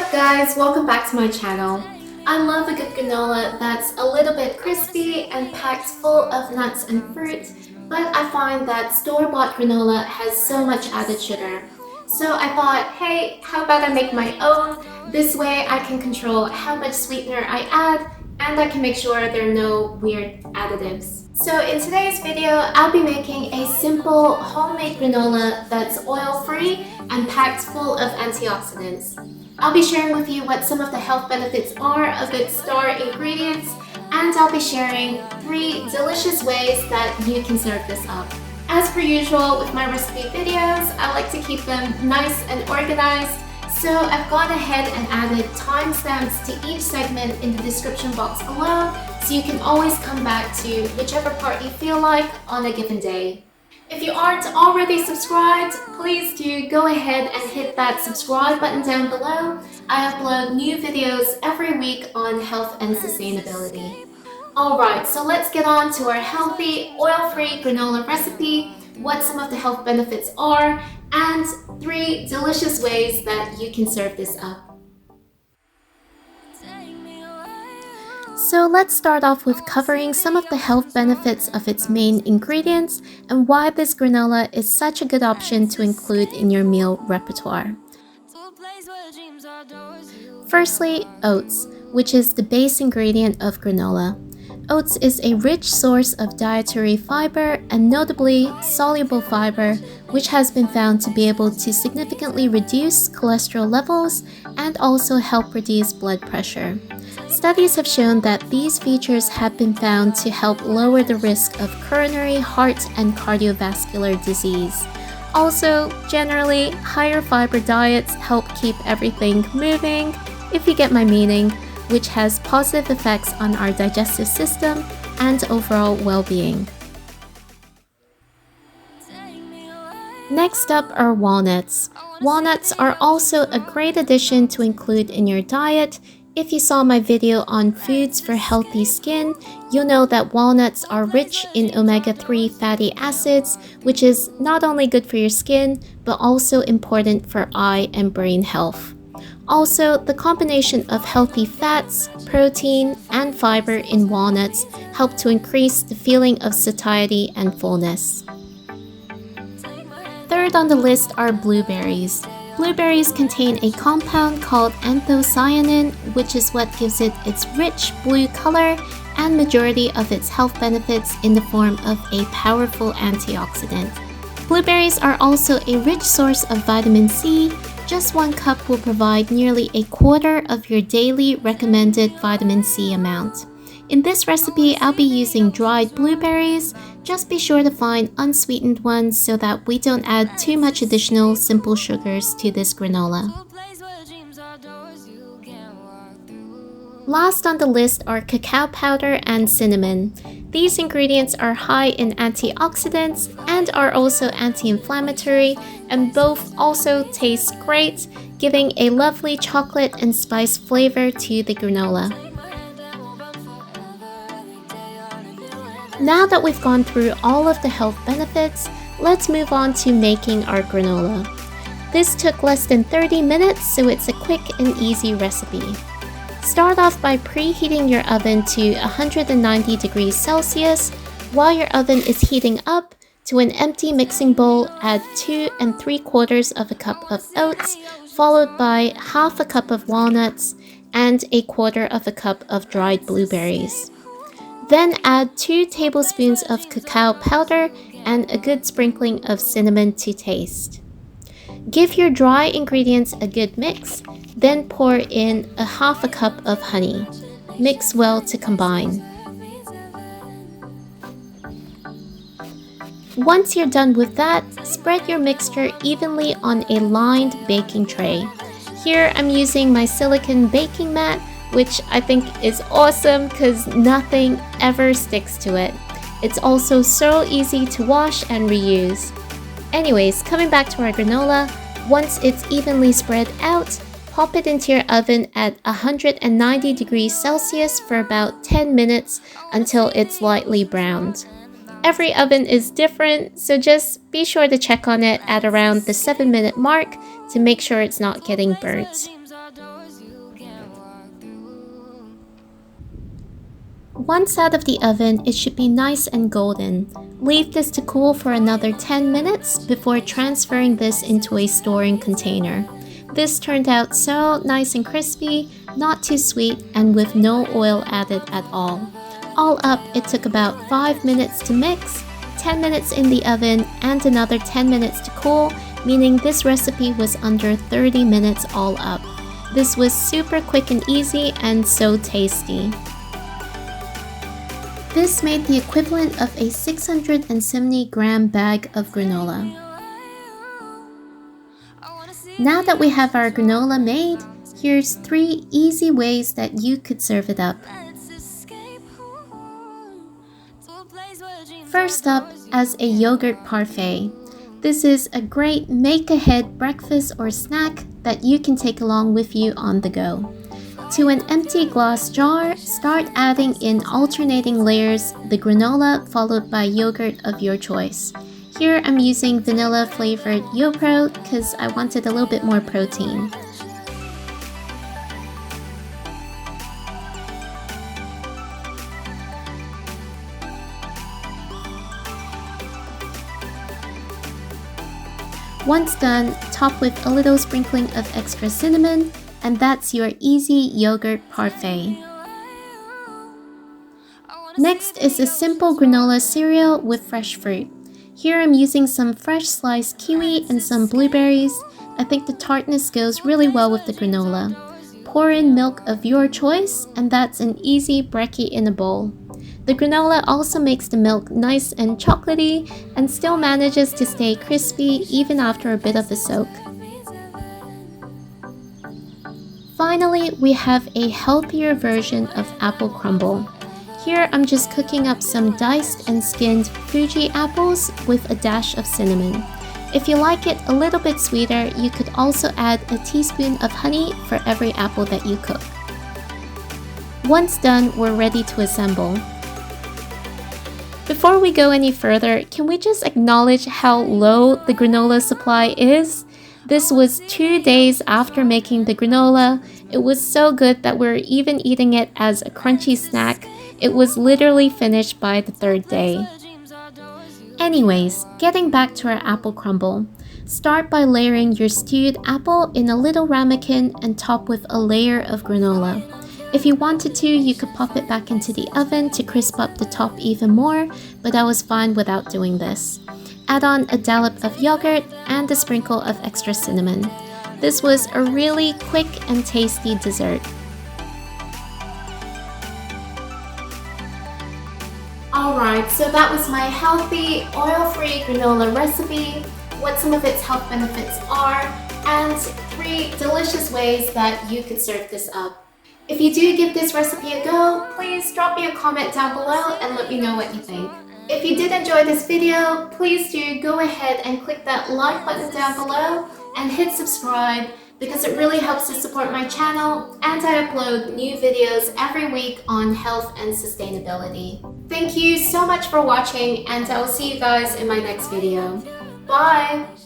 up guys, welcome back to my channel. I love a good granola that's a little bit crispy and packed full of nuts and fruit, but I find that store-bought granola has so much added sugar. So I thought, hey, how about I make my own? This way I can control how much sweetener I add and I can make sure there are no weird additives. So in today's video, I'll be making a simple homemade granola that's oil-free and packed full of antioxidants. I'll be sharing with you what some of the health benefits are of its star ingredients, and I'll be sharing 3 delicious ways that you can serve this up. As per usual with my recipe videos, I like to keep them nice and organized, so I've gone ahead and added timestamps to each segment in the description box below, so you can always come back to whichever part you feel like on a given day. If you aren't already subscribed, please do go ahead and hit that subscribe button down below. I upload new videos every week on health and sustainability. Alright, so let's get on to our healthy, oil-free granola recipe, what some of the health benefits are, and 3 delicious ways that you can serve this up. So let's start off with covering some of the health benefits of its main ingredients and why this granola is such a good option to include in your meal repertoire. Firstly, oats, which is the base ingredient of granola. Oats is a rich source of dietary fiber and notably soluble fiber, which has been found to be able to significantly reduce cholesterol levels and also help reduce blood pressure. Studies have shown that these features have been found to help lower the risk of coronary, heart, and cardiovascular disease. Also, generally, higher fiber diets help keep everything moving, if you get my meaning, which has positive effects on our digestive system and overall well-being. Next up are walnuts. Walnuts are also a great addition to include in your diet. If you saw my video on foods for healthy skin, you'll know that walnuts are rich in omega-3 fatty acids, which is not only good for your skin, but also important for eye and brain health. Also, the combination of healthy fats, protein, and fiber in walnuts help to increase the feeling of satiety and fullness. Third on the list are blueberries. Blueberries contain a compound called anthocyanin, which is what gives it its rich blue color and majority of its health benefits in the form of a powerful antioxidant. Blueberries are also a rich source of vitamin C. Just 1 cup will provide nearly a quarter of your daily recommended vitamin C amount. In this recipe, I'll be using dried blueberries. Just be sure to find unsweetened ones so that we don't add too much additional simple sugars to this granola. Last on the list are cacao powder and cinnamon. These ingredients are high in antioxidants and are also anti-inflammatory, and both also taste great, giving a lovely chocolate and spice flavor to the granola. Now that we've gone through all of the health benefits, let's move on to making our granola. This took less than 30 minutes, so it's a quick and easy recipe. Start off by preheating your oven to 190 degrees Celsius. While your oven is heating up, to an empty mixing bowl, add 2 3/4 cup of oats, followed by half a cup of walnuts and 1/4 cup of dried blueberries. Then add 2 tablespoons of cacao powder and a good sprinkling of cinnamon to taste. Give your dry ingredients a good mix, then pour in half a cup of honey. Mix well to combine. Once you're done with that, spread your mixture evenly on a lined baking tray. Here I'm using my silicone baking mat, which I think is awesome because nothing ever sticks to it. It's also so easy to wash and reuse. Anyways, coming back to our granola, once it's evenly spread out, pop it into your oven at 190 degrees Celsius for about 10 minutes until it's lightly browned. Every oven is different, so just be sure to check on it at around the 7-minute mark to make sure it's not getting burnt. Once out of the oven, it should be nice and golden. Leave this to cool for another 10 minutes before transferring this into a storing container. This turned out so nice and crispy, not too sweet, and with no oil added at all. All up, it took about 5 minutes to mix, 10 minutes in the oven, and another 10 minutes to cool, meaning this recipe was under 30 minutes all up. This was super quick and easy and so tasty. This made the equivalent of a 670-gram bag of granola. Now that we have our granola made, here's 3 easy ways that you could serve it up. First up, as a yogurt parfait. This is a great make-ahead breakfast or snack that you can take along with you on the go. To an empty glass jar, start adding in alternating layers the granola followed by yogurt of your choice. Here I'm using vanilla flavored YoPro because I wanted a little bit more protein. Once done, top with a little sprinkling of extra cinnamon, and that's your easy yogurt parfait. Next is a simple granola cereal with fresh fruit. Here I'm using some fresh sliced kiwi and some blueberries. I think the tartness goes really well with the granola. Pour in milk of your choice, and that's an easy brekkie in a bowl. The granola also makes the milk nice and chocolatey and still manages to stay crispy even after a bit of a soak. Finally, we have a healthier version of apple crumble. Here I'm just cooking up some diced and skinned Fuji apples with a dash of cinnamon. If you like it a little bit sweeter, you could also add a teaspoon of honey for every apple that you cook. Once done, we're ready to assemble. Before we go any further, can we just acknowledge how low the granola supply is? This was 2 days after making the granola. It was so good that we're even eating it as a crunchy snack. It was literally finished by the 3rd day. Anyways, getting back to our apple crumble. Start by layering your stewed apple in a little ramekin and top with a layer of granola. If you wanted to, you could pop it back into the oven to crisp up the top even more, but I was fine without doing this. Add on a dollop of yogurt and a sprinkle of extra cinnamon. This was a really quick and tasty dessert. Alright, so that was my healthy, oil-free granola recipe, what some of its health benefits are, and 3 delicious ways that you could serve this up. If you do give this recipe a go, please drop me a comment down below and let me know what you think. If you did enjoy this video, please do go ahead and click that like button down below and hit subscribe because it really helps to support my channel and I upload new videos every week on health and sustainability. Thank you so much for watching and I will see you guys in my next video. Bye!